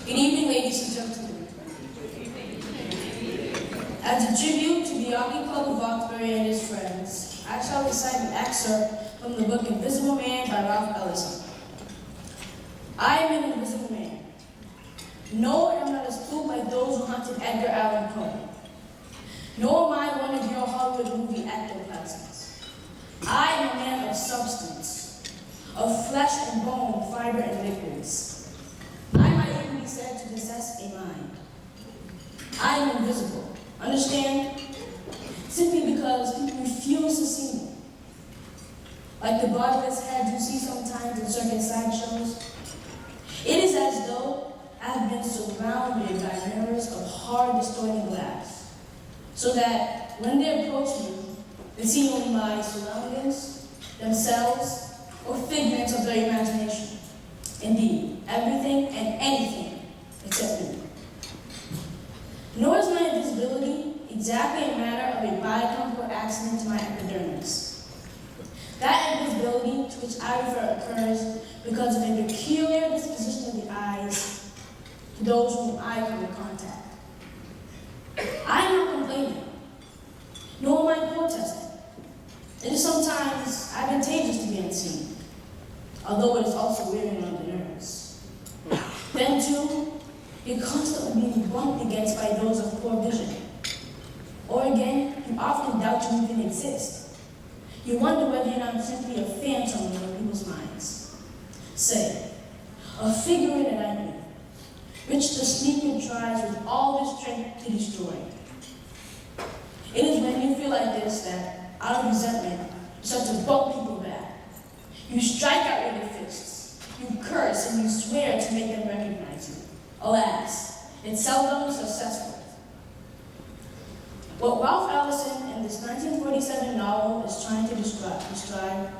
Good evening, ladies and gentlemen. As a tribute to the Hockey Club of Roxbury and his friends, I shall recite an excerpt from the book Invisible Man by Ralph Ellison. I am an invisible man. No, I am not as fooled like those who hunted Edgar Allan Poe. Nor am I one of your Hollywood movie ectoplasms. I am a man of substance, of flesh and bone, fiber and liquids. I might even be said to possess a mind. I am invisible. Understand? Simply because people refuse to see me. Like the barbless heads you see sometimes in circus sideshows. It is as though I have been surrounded by mirrors of hard, distorting glass, so that when they approach me, they see only my surroundings, themselves, or figments of their imagination. Indeed, everything and anything except me. Nor is my invisibility exactly a matter of a biochemical accident to my epidermis. That invisibility to which I refer occurs because of a peculiar disposition of the eyes to those whom I come in contact. I am not complaining, nor am I protesting. It is sometimes advantageous to be unseen, although it is also wearing on the nerves. Then too, you're constantly being bumped against by those of poor vision. Or again, you often doubt you even exist. You wonder whether you're not simply a phantom in people's minds. Say, a figure in a nightmare, which the sleeper tries with all his strength to destroy. It is when you feel like this that, out of resentment, you start to bump people back. You strike out with your fists, you curse, and you swear to make them recognize you. Alas, it's seldom successful. What Ralph Ellison in this 1947 novel is trying to describe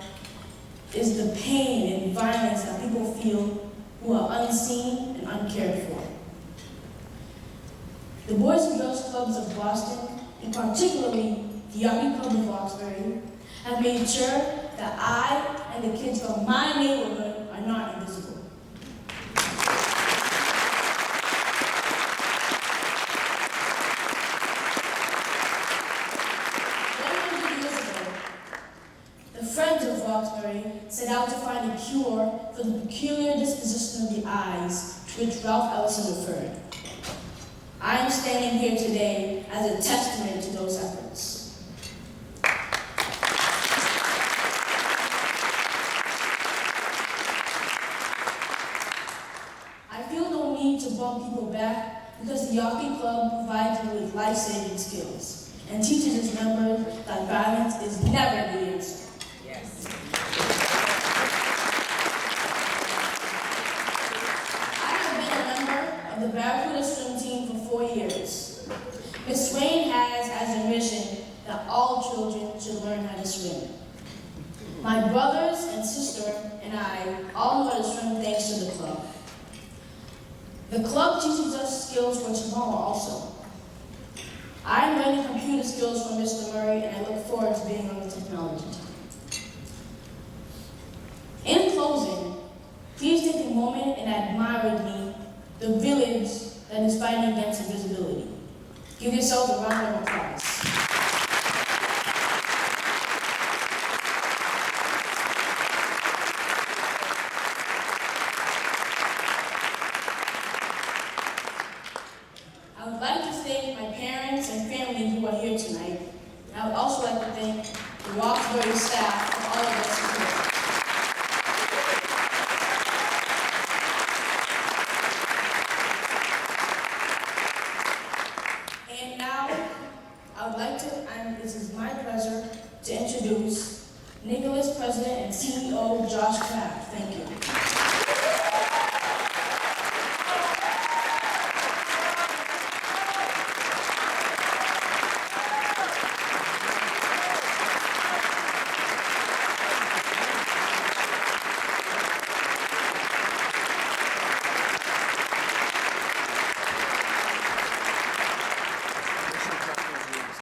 is the pain and violence that people feel who are unseen and uncared for. The Boys and Girls Clubs of Boston, and particularly the Hockey Club of Roxbury, have made sure that I and the kids from my neighborhood are not invisible. The Friends of Roxbury set out to find a cure for the peculiar disposition of the eyes to which Ralph Ellison referred. I am standing here today as a testament to those efforts. I feel no need to bump people back because the Hockey Club provides me with life-saving skills and teaches its members that violence is never the answer. Yes. I have been a member of the Barracuda swim team for 4 years. Ms. Swain has as a mission that all children should learn how to swim. My brothers and sister and I all know how to swim thanks to the club. The club teaches us skills for tomorrow also. I'm learning computer skills from Mr. Murray, and I look forward to being on the technology team. In closing, please take a moment and admire with me the village that is fighting against invisibility. Give yourselves a round of applause. I would like to thank my parents and family who are here tonight. I would also like to thank the Roxbury staff for all of their support. And now, I would like to, and this is my pleasure, to introduce Nicholas President and CEO Josh Kraft. Thank you.